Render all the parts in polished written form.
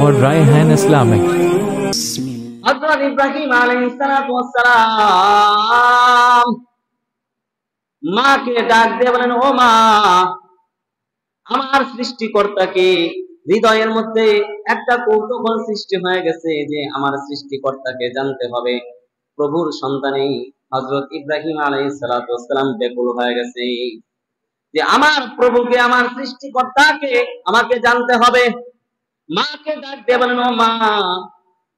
और रायहान इस्लामिक। हज़रत इब्राहिम अलैहिस्सलाम মাকে ডাক দিয়ে বলেন, ও মা, আমার সৃষ্টিকর্তাকে, হৃদয়ের মধ্যে একটা কৌতূহল সৃষ্টি হয়ে গেছে যে আমার সৃষ্টিকর্তাকে জানতে হবে। প্রভুর সন্তানে হযরত ইব্রাহিম আলাইহিস সালাম ব্যাকুল হয়ে গেছে যে আমার প্রভুকে, আমার সৃষ্টিকর্তাকে আমাকে জানতে হবে। মাকে ডাক দিয়ে বলেন, ও মা,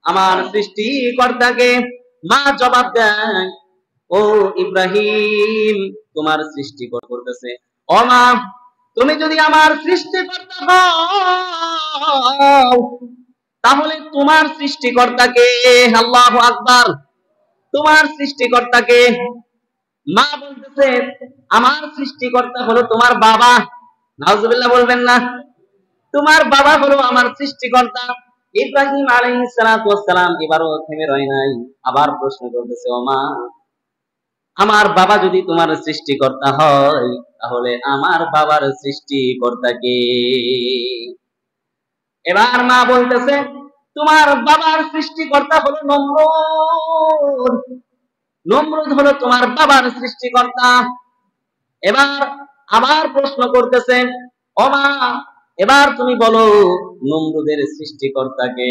আমার সৃষ্টিকর্তাকে। মা জবাব দেয়, ও ইব্রাহিম, তোমার সৃষ্টিকর্তা করতেছে। ও মা, তুমি যদি আমার সৃষ্টিকর্তা হও তাহলে তোমার সৃষ্টিকর্তাকে, আল্লাহু আকবার, তোমার সৃষ্টিকর্তাকে। মা বলতেছে, আমার সৃষ্টিকর্তা হলো তোমার বাবা। নাউজুবিল্লাহ বলবেন না? তোমার বাবা হলো আমার সৃষ্টিকর্তা। ইব্রাহিম আলাইহিস সালাম এবারও থেমে রয় নাই, আবার প্রশ্ন করতেছে, ও মা, আমার বাবা যদি তোমার সৃষ্টিকর্তা হয় তাহলে আমার বাবার সৃষ্টিকর্তা কে? এবার মা বলতেছে, তোমার বাবার সৃষ্টিকর্তা হলো নমরুদ। নমরুদ হলো তোমার বাবার সৃষ্টিকর্তা। এবার আবার প্রশ্ন করতেছে, ও মা, এবার তুমি বলো নমরুদের সৃষ্টিকর্তাকে।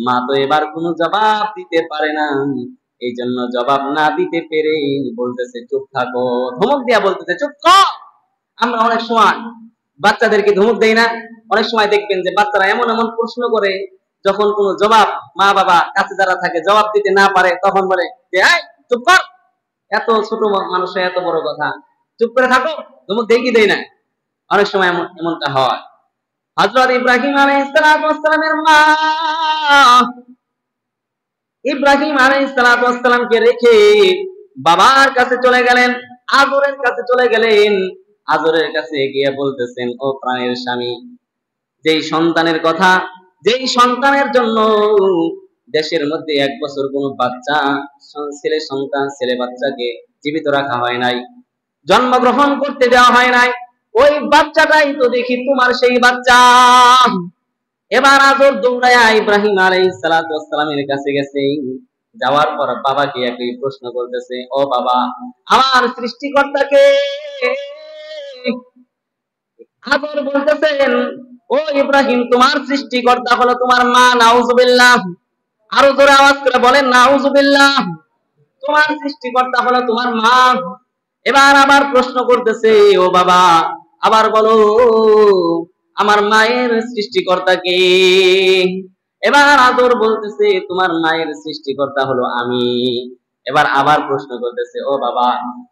মা তো এবার কোনো জবাব দিতে পারে না, এই জন্য জবাব না দিতে পেরে বলতেছে, চুপ থাকো। ধমক দিয়া বলতেছে, চুপ কর। আমরা অনেক সময় বাচ্চাদেরকে ধমক দেই না? অনেক সময় দেখবেন যে বাচ্চারা এমন এমন প্রশ্ন করে, যখন কোনো জবাব মা বাবা কাছে যারা থাকে জবাব দিতে না পারে, তখন বলে যে এই চুপ কর, এত ছোট মানুষের এত বড় কথা, চুপ করে থাকো। ধমক দেই কি দেই না? অনেক সময় এমনটা হয়। হযরত ইব্রাহিম আলাইহিস সালামের মা ইব্রাহিম আলাইহিস সালামকে রেখে বাবার কাছে চলে গেলেন, আজরের কাছে চলে গেলেন। আজরের কাছে গিয়ে বলতেছেন, ও প্রাণের স্বামী, যেই সন্তানের কথা, যেই সন্তানের জন্য দেশের মধ্যে 1 বছর কোনো বাচ্চা, ছেলে সন্তান, ছেলে বাচ্চাকে জীবিত রাখা হয় নাই, জন্মগ্রহণ করতে দেওয়া হয় নাই, ওই বাচ্চাটাই তো দেখি তোমার সেই বাচ্চা। এবার আজর দৌড়ায়া ইব্রাহিম আলাইহিস সালামের কাছে গেছে। যাওয়ার পর বাবাকে একই প্রশ্ন করতেছে, ও বাবা, আমার সৃষ্টিকর্তাকে? আজর বলতেছেন, ও ইব্রাহিম, তোমার সৃষ্টিকর্তা হলো তোমার মা। নাউজুবিল্লাহ। আরো জোরে আওয়াজ করে বলেন, নাউজুবিল্লাহ। তোমার সৃষ্টিকর্তা হলো তোমার মা। এবার আবার প্রশ্ন করতেছে, ও বাবা, আবার বলো আমার মায়ের সৃষ্টিকর্তা কে? এবার আদর বলতেছে, তোমার মায়ের সৃষ্টিকর্তা হলো আমি। এবার আবার প্রশ্ন করতেছে, ও বাবা,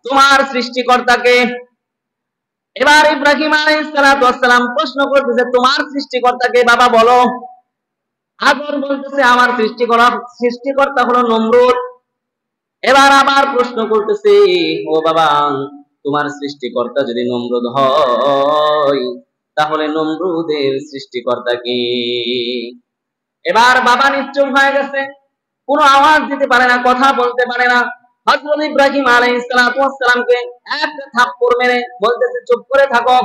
তোমার সৃষ্টিকর্তা কে? এবার ইব্রাহিম আলাইহিস সালাম প্রশ্ন করতেছে, তোমার সৃষ্টিকর্তা কে বাবা বলো। আদর বলতেছে, আমার সৃষ্টিকর্তা হলো নমরুদ। এবার আবার প্রশ্ন করতেছে, ও বাবা, তোমার সৃষ্টিকর্তা যদি নমরুদ হয় তাহলে নমরুদের সৃষ্টিকর্তা কি? এবার বাবা নিশ্চুপ হয়ে গেছে, কোনো আওয়াজ দিতে পারে না, কথা বলতে পারে না। হযরত ইব্রাহিম আলাইহিস সালামকে একটা থাপ্পড় মেরে বলতেছে, চুপ করে থাকো।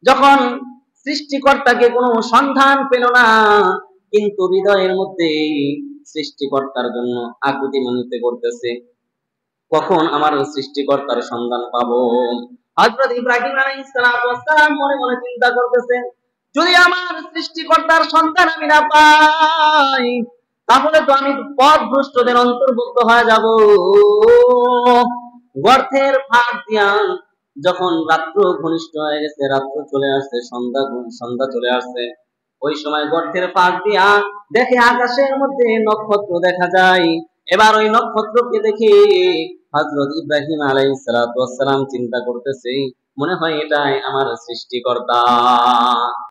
যখন সৃষ্টিকর্তাকে কোনো সন্ধান পেল না, কিন্তু হৃদয়ের মধ্যে সৃষ্টিকর্তার জন্য আকুতি মনে করতেছে, কখন আমার সৃষ্টিকর্তার সন্ধান পাবো। হযরত ইব্রাহিম আলাইহিস সালাম মনে মনে চিন্তা করতেছে, যদি আমার সৃষ্টিকর্তার সন্ধান আমি না পাই তাহলে তো আমি পথভ্রষ্টদের অন্তর্ভুক্ত হয়ে যাব। গর্তের ফাঁক দিয়া যখন রাত্র ঘনিষ্ঠ হয়ে গেছে, রাত্র চলে আসছে, সন্ধ্যা চলে আসছে, ওই সময় গর্তের ফাঁক দিয়া দেখে আকাশের মধ্যে নক্ষত্র দেখা যায়। এবার ওই নক্ষত্রকে দেখে হযরত ইব্রাহিম আলাইহিস সালাম চিন্তা করতেছে, মনে হয় এটাই আমার সৃষ্টিকর্তা।